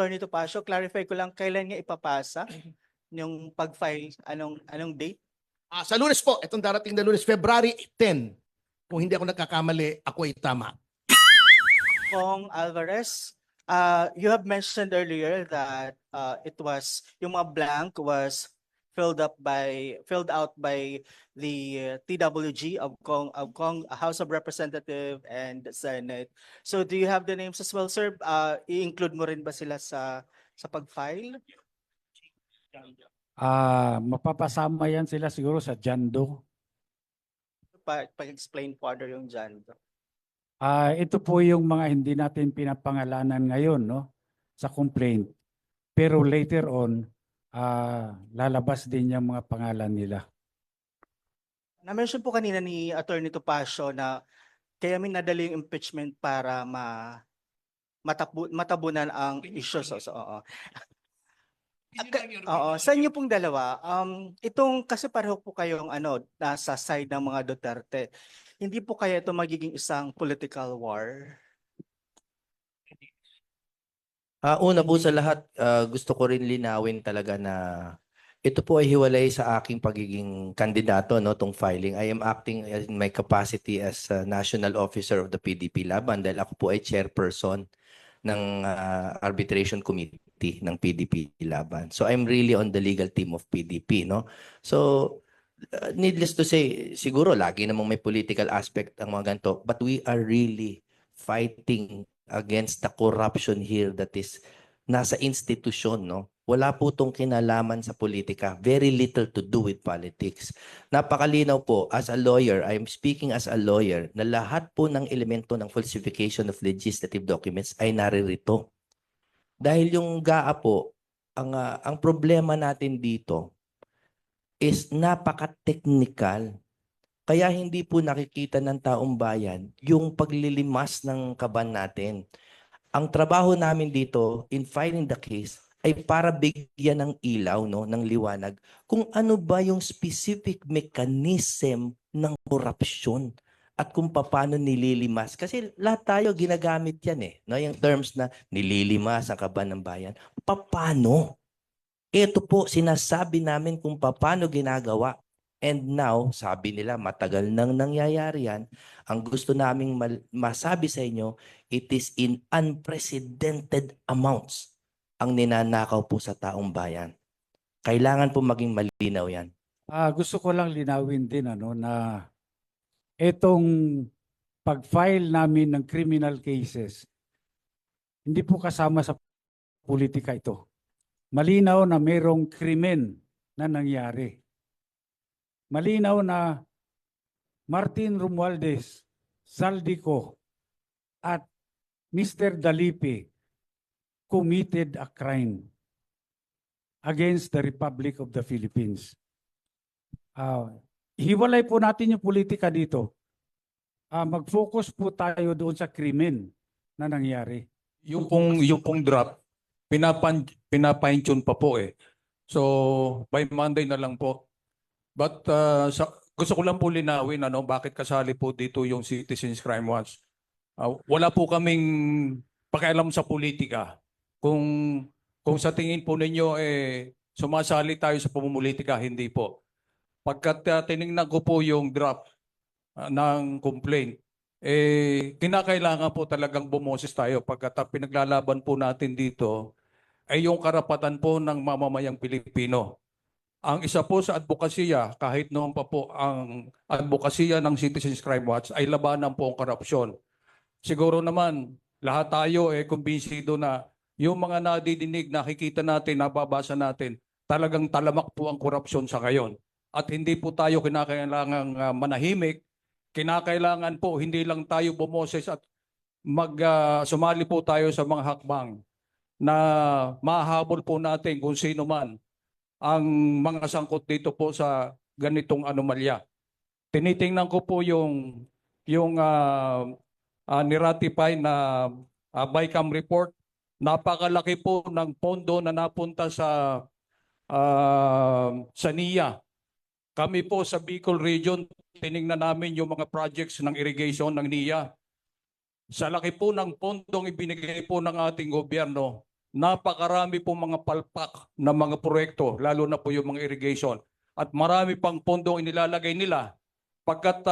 Attorney Topacio, clarify ko lang, kailan niya ipapasa yung pag-file, anong date? Sa Lunes po, itong darating na Lunes, February 10. Kung hindi ako nagkakamali, ako ay tama. Kong Alvarez, you have mentioned earlier that it was, yung mga blank was filled out by the TWG of House of Representative and Senate. So do you have the names as well, sir? I-include mo rin ba sila sa pag-file? Mapapasama yan sila siguro sa Jando. Pag-explain further yung dyan. Ito po yung mga hindi natin pinapangalanan ngayon, no, sa complaint. Pero later on, lalabas din yung mga pangalan nila. Na-mention po kanina ni Attorney Topacio na kaya may nadali yung impeachment para matabunan ang issues. Oo. Sa inyo pong dalawa, itong kasi pareho po kayong nasa side ng mga Duterte. Hindi po kaya ito magiging isang political war? Una po sa lahat, gusto ko rin linawin talaga na ito po ay hiwalay sa aking pagiging kandidato, no, tong filing. I am acting in my capacity as National Officer of the PDP Laban dahil ako po ay chairperson ng arbitration committee ng PDP Laban. So I'm really on the legal team of PDP, no? So needless to say, siguro lagi namang may political aspect ang mga ganito, but we are really fighting against the corruption here that is nasa institusyon, no? Wala po itong kinalaman sa politika. Very little to do with politics. Napakalinaw po, as a lawyer, I'm speaking as a lawyer, na lahat po ng elemento ng falsification of legislative documents ay naririto. Dahil yung GAA po, ang problema natin dito is napaka-technical. Kaya hindi po nakikita ng taong bayan yung paglilimas ng kaban natin. Ang trabaho namin dito in filing the case ay para bigyan ng ilaw, no, ng liwanag kung ano ba yung specific mechanism ng korupsyon at kung paano nililimas. Kasi lahat tayo ginagamit yan no? Yung terms na nililimas ang kaban ng bayan. Paano? Ito po, sinasabi namin kung paano ginagawa. And now, sabi nila, matagal nang nangyayari yan. Ang gusto naming masabi sa inyo, it is in unprecedented amounts ang ninanakaw po sa taong bayan. Kailangan po maging malinaw yan. Gusto ko lang linawin din na itong pag-file namin ng criminal cases, hindi po kasama sa politika ito. Malinaw na mayroong krimen na nangyari. Malinaw na Martin Romualdez, Zaldico, at Mr. Dalipe committed a crime against the Republic of the Philippines. Hiwalay po natin yung politika dito. Mag-focus po tayo doon sa krimen na nangyari. Yung pong draft, pinapine-tune pa po eh. So, by Monday na lang po. But gusto ko lang po linawin bakit kasali po dito yung Citizens Crime Watch. Wala po kaming pakialam sa politika. Kung sa tingin po ninyo sumasali tayo sa pamumulitika, hindi po. Pagkat tinignan ko po yung draft ng complaint, kinakailangan po talagang bumoses tayo pagkat pinaglalaban po natin dito ay yung karapatan po ng mamamayang Pilipino. Ang isa po sa advokasya, kahit noon pa po ang advokasya ng Citizens Crime Watch ay labanan po ang korupsyon. Siguro naman lahat tayo kumbinsido na yung mga nadidinig, nakikita natin, nababasa natin, talagang talamak po ang korupsyon sa ngayon. At hindi po tayo kinakailangang manahimik, kinakailangan po hindi lang tayo bumoses at sumali po tayo sa mga hakbang na mahabol po natin kung sino man ang mga sangkot dito po sa ganitong anomalya. Tinitingnan ko po yung niratify na BICAM report. Napakalaki po ng pondo na napunta sa NIA. Kami po sa Bicol Region, tiningnan namin yung mga projects ng irrigation ng NIA. Sa laki po ng pondong ibinigay po ng ating gobyerno, napakarami po mga palpak na mga proyekto, lalo na po yung mga irrigation. At marami pang pondong inilalagay nila pagkat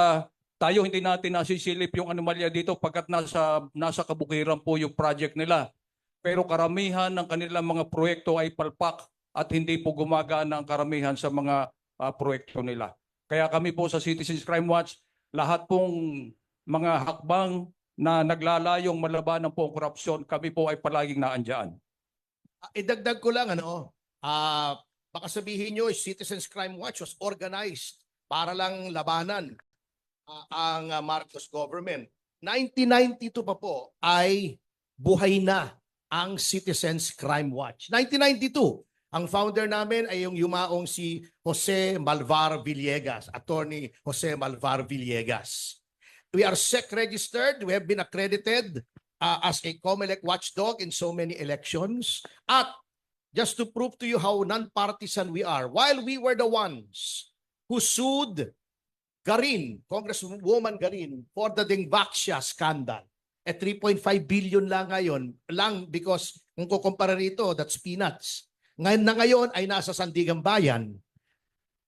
tayo hindi natin nasisilip yung anomalya dito pagkat nasa kabukiran po yung project nila. Pero karamihan ng kanilang mga proyekto ay palpak at hindi po gumagana ang karamihan sa mga proyekto nila. Kaya kami po sa Citizens Crime Watch, lahat pong mga hakbang na naglalayong malabanan po ang korupsyon, kami po ay palaging naandyan. Idagdag ko lang, baka sabihin nyo, Citizens Crime Watch was organized para lang labanan ang Marcos government. 1992 pa po ay buhay na ang Citizens Crime Watch. 1992, ang founder namin ay yung yumaong si Jose Malvar Villegas, Attorney Jose Malvar Villegas. We are SEC registered. We have been accredited as a COMELEC watchdog in so many elections. At just to prove to you how non-partisan we are, while we were the ones who sued Garin, Congresswoman Garin, for the Dingbaxia scandal, 3.5 billion lang ngayon, lang because kung kukumpara rito, that's peanuts. Ngayon ay nasa Sandigan Bayan.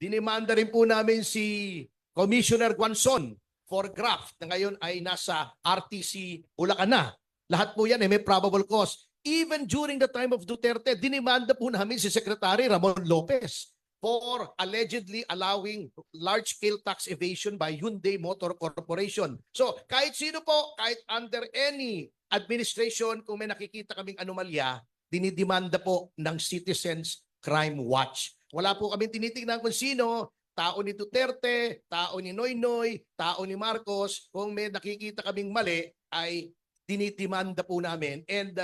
Dinimanda rin po namin si Commissioner Guanzon for graft na ngayon ay nasa RTC Bulacan na. Lahat po yan may probable cause. Even during the time of Duterte, dinimanda po namin si Secretary Ramon Lopez for allegedly allowing large-scale tax evasion by Hyundai Motor Corporation. So kahit sino po, kahit under any administration, kung may nakikita kaming anomalya, dinidemanda po ng Citizens Crime Watch. Wala po kami tinitingnan kung sino, tao ni Duterte, tao ni Noynoy, tao ni Marcos. Kung may nakikita kaming mali, ay dinidemanda po namin. And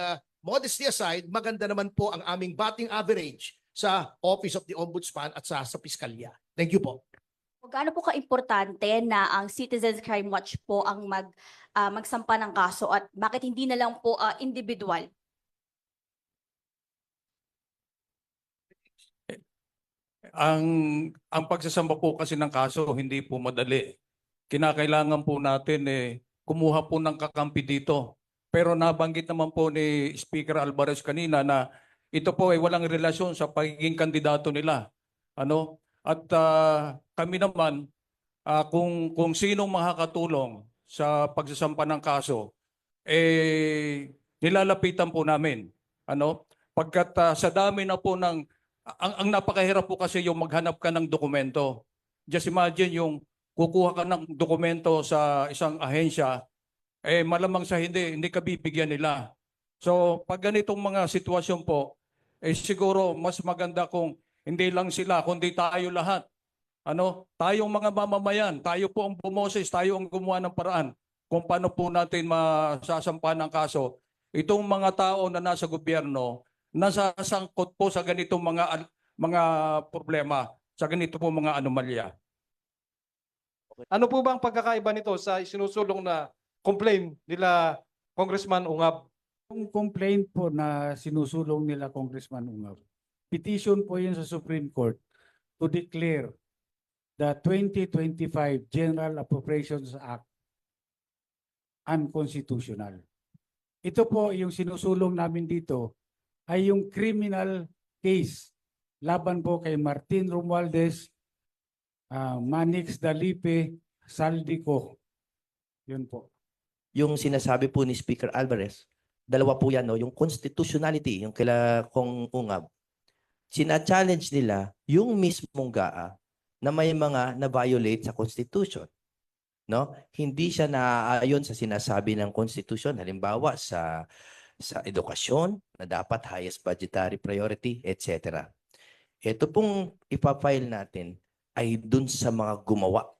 modesty aside, maganda naman po ang aming batting average sa Office of the Ombudsman at sa Piskalya. Thank you po. Gaano po ka-importante na ang Citizens Crime Watch po ang magsampa ng kaso at bakit hindi na lang po individual? Ang pagsasamba po kasi ng kaso hindi po madali. Kinakailangan po natin kumuha po ng kakampi dito. Pero nabanggit naman po ni Speaker Alvarez kanina na ito po ay walang relasyon sa pagiging kandidato nila. At kami naman kung sinong makakatulong sa pagsasampa ng kaso nilalapitan po namin. Pagkat sa dami na po ng ang napakahirap po kasi yung maghanap ka ng dokumento. Just imagine yung kukuha ka ng dokumento sa isang ahensya, malamang sa hindi ka bibigyan nila. So pag ganitong mga sitwasyon po, siguro mas maganda kung hindi lang sila, kundi tayo lahat. Tayong mga mamamayan, tayo po ang bumoses, tayo ang gumawa ng paraan kung paano po natin masasampa ng kaso. Itong mga tao na nasa gobyerno, nasasangkot po sa ganitong mga problema, sa ganito po mga anomalya. Ano po bang pagkakaiba nito sa isinusulong na complaint nila Congressman Ungab? Yung complaint po na sinusulong nila Congressman Ungab, petition po yun sa Supreme Court to declare the 2025 General Appropriations Act unconstitutional. Ito po yung sinusulong namin dito ay yung criminal case laban po kay Martin Romualdez, Manix Dalipe, Saldico. Yun po. Yung sinasabi po ni Speaker Alvarez, dalawa po yan, no? Yung constitutionality, yung kila Kong Ungab. Sina-challenge nila yung mismong GAA na may mga na-violate sa Constitution. No? Hindi siya naaayon sa sinasabi ng Constitution, halimbawa sa edukasyon na dapat highest budgetary priority, etc. Ito pong ipafile natin ay dun sa mga gumawa.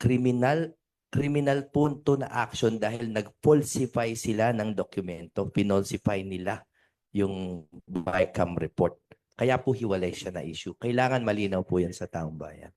Criminal punto na action dahil nag-falsify sila ng dokumento, pinolsify nila yung BICAM report. Kaya po hiwalay siya na issue. Kailangan malinaw po yan sa taong bayan.